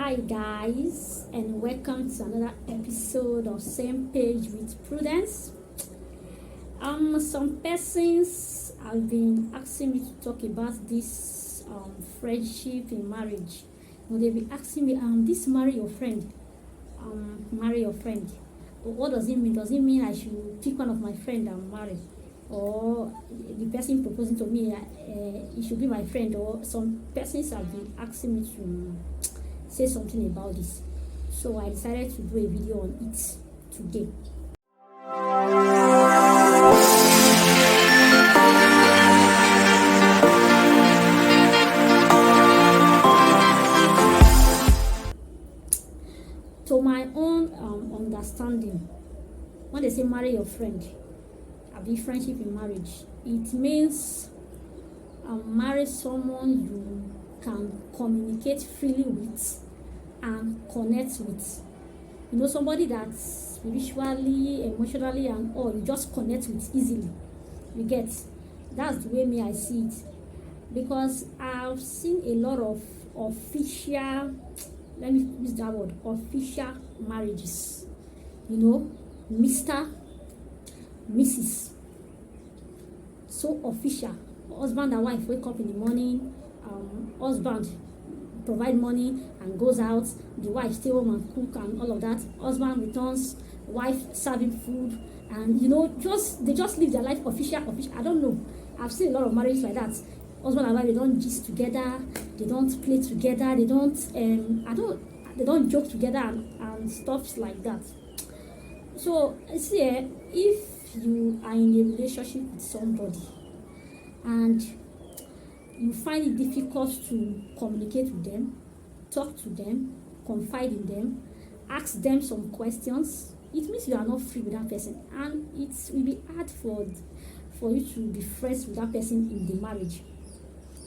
Hi guys, and welcome to another episode of Same Page with Prudence. Some persons have been asking me to talk about this friendship in marriage. They've been asking me, this marry your friend, marry your friend. What does it mean? Does it mean I should pick one of my friend and marry, or the person proposing to me, it should be my friend? Or some persons have been asking me to say something about this, so I decided to do a video on it today. To my own understanding, when they say marry your friend, be friendship in marriage, it means marry someone you can communicate freely with and connect with. Somebody that's spiritually, emotionally, and all, you just connect with easily. You get? That's the way I see it. Because I've seen a lot of official, let me use that word, official marriages. Mr., Mrs. So official. Husband and wife wake up in the morning, husband provide money and goes out, the wife stay home and cook and all of that. Husband returns, wife serving food, and they just live their life official. I don't know. I've seen a lot of marriages like that. Husband and wife, they don't gist together, they don't play together, they don't joke together and stuff like that. So see, if you are in a relationship with somebody and you find it difficult to communicate with them, talk to them, confide in them, ask them some questions, it means you are not free with that person, and it will be hard for you to be friends with that person in the marriage.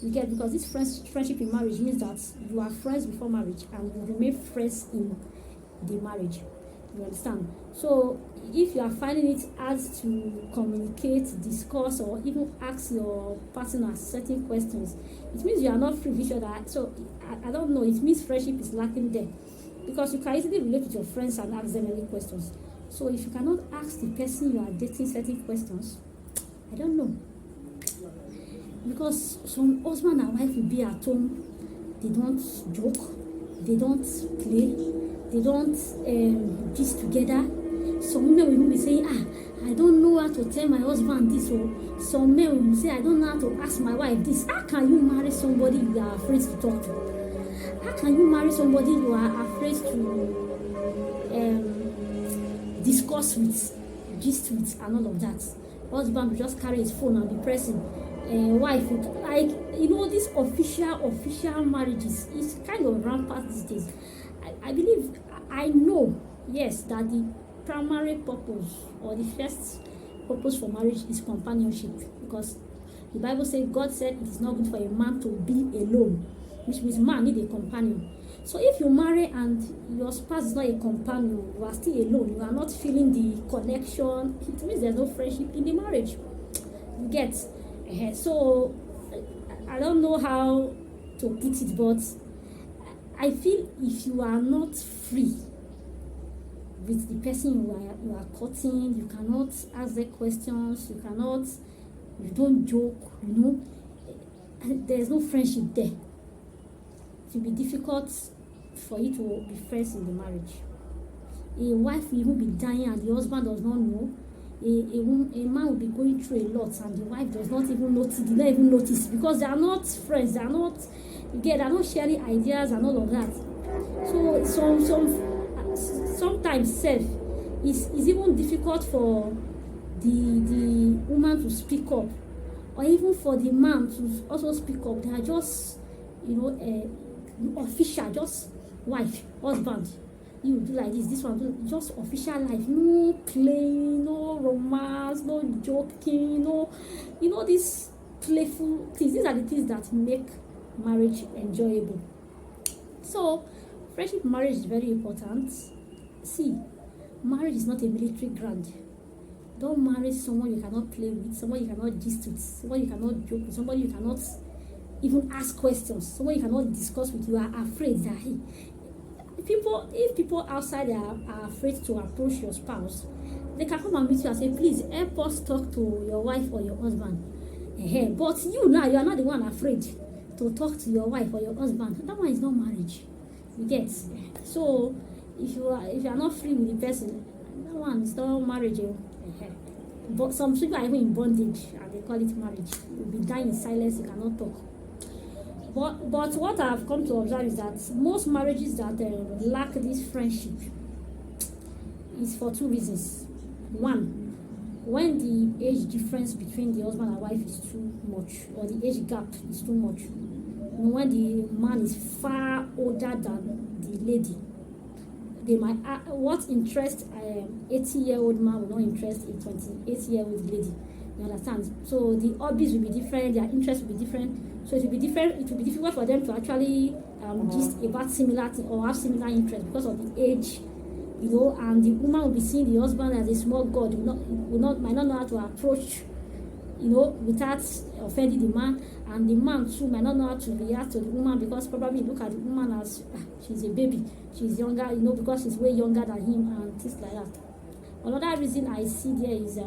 You get? Because this friendship in marriage means that you are friends before marriage and you remain friends in the marriage. You understand? So if you are finding it hard to communicate, discuss, or even ask your partner certain questions, it means you are not free with each other. So I don't know, it means friendship is lacking there, because you can easily relate with your friends and ask them any questions. So if you cannot ask the person you are dating certain questions, I don't know. Because some husband and wife will be at home, they don't joke, they don't play, they don't gist together. Some men will be saying, I don't know how to tell my husband this, or some men will say, I don't know how to ask my wife this. How can you marry somebody you are afraid to talk to? How can you marry somebody you are afraid to discuss with, gist with, and all of that? Husband will just carry his phone and be pressing. Wife, this official marriages is kind of rampant these days. I believe, I know, yes, that the primary purpose or the first purpose for marriage is companionship, because the Bible says, God said it is not good for a man to be alone, which means man need a companion. So if you marry and your spouse is not a companion, you are still alone, you are not feeling the connection, it means there's no friendship in the marriage. You get? So I don't know how to put it, but I feel if you are not free with the person you are courting, you cannot ask them questions, you don't joke, there's no friendship there. It will be difficult for you to be friends in the marriage. A wife will even be dying and the husband does not know. A man will be going through a lot and the wife does not even notice, because they are not friends, they are not sharing ideas and all of that. So sometimes self is even difficult for the woman to speak up, or even for the man to also speak up. They are just official, just wife, husband, you do like this one do, just official life, no playing, no romance, no joking, no these playful things. These are the things that make marriage enjoyable. So friendship marriage is very important. See, marriage is not a military ground. Don't marry someone you cannot play with, someone you cannot gist with, someone you cannot joke with, someone you cannot even ask questions, someone you cannot discuss with. You are afraid that If people outside are afraid to approach your spouse, they can come and meet you and say, please help us talk to your wife or your husband. But you now, you are not the one afraid to talk to your wife or your husband. That one is not marriage. You get? So if you are not free with the person, that one is not marriage. But some people are even in bondage and they call it marriage. You'll be dying in silence, you cannot talk. But what I've come to observe is that most marriages that lack this friendship is for two reasons. One, when the age difference between the husband and wife is too much, or the age gap is too much. When the man is far older than the lady, they might what interest 80-year-old man will not interest a 28-year-old lady. You understand? So the hobbies will be different, their interests will be different. So it will be different. It will be difficult for them to actually gist about similar thing or have similar interests because of the age, and the woman will be seeing the husband as a small god, might not know how to approach, without offending the man, and the man too might not know how to react to the woman because probably look at the woman as she's a baby, she's younger, because she's way younger than him and things like that. Another reason I see there is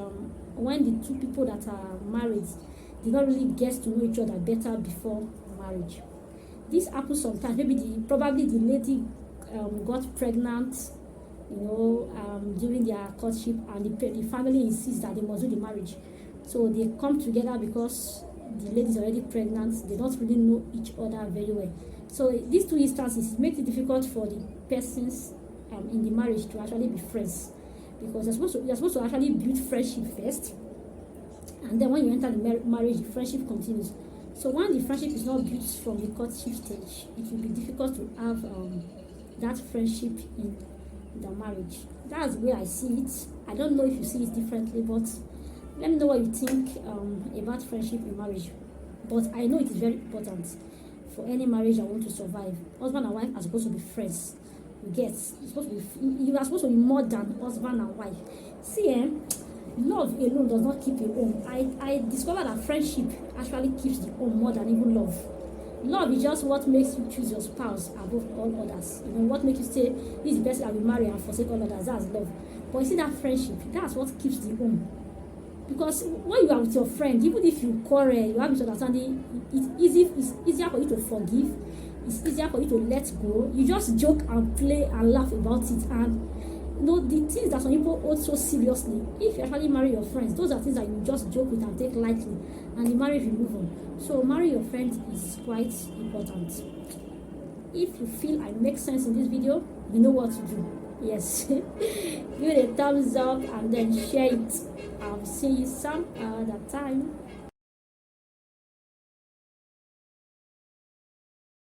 when the two people that are married, they don't really get to know each other better before marriage. This happens sometimes. Maybe probably the lady got pregnant, during their courtship, and the family insists that they must do the marriage. So they come together because the lady is already pregnant. They don't really know each other very well. So these two instances make it difficult for the persons in the marriage to actually be friends, because you're supposed to actually build friendship first, and then when you enter the marriage, the friendship continues. So when the friendship is not built from the courtship stage, it will be difficult to have that friendship in the marriage. That's the way I see it. I don't know if you see it differently, but let me know what you think about friendship in marriage. But I know it is very important for any marriage that want to survive. Husband and wife are supposed to be friends. You are supposed to be more than husband and wife. See, love alone does not keep a home. I discovered that friendship actually keeps the home more than even love. Love is just what makes you choose your spouse above all others. What makes you say, this is the best I will marry and forsake all others. That's love. But you see, that friendship, that's what keeps the home. Because when you are with your friend, even if you quarrel, you have misunderstanding, it's easier for you to forgive. It's easier for you to let go. You just joke and play and laugh about it. And the things that some people hold so seriously, if you actually marry your friends, those are things that you just joke with and take lightly, and the marriage will move on. So marry your friend is quite important. If you feel I make sense in this video, you know what to do. Yes. Give it a thumbs up and then share it. I'll see you some other time.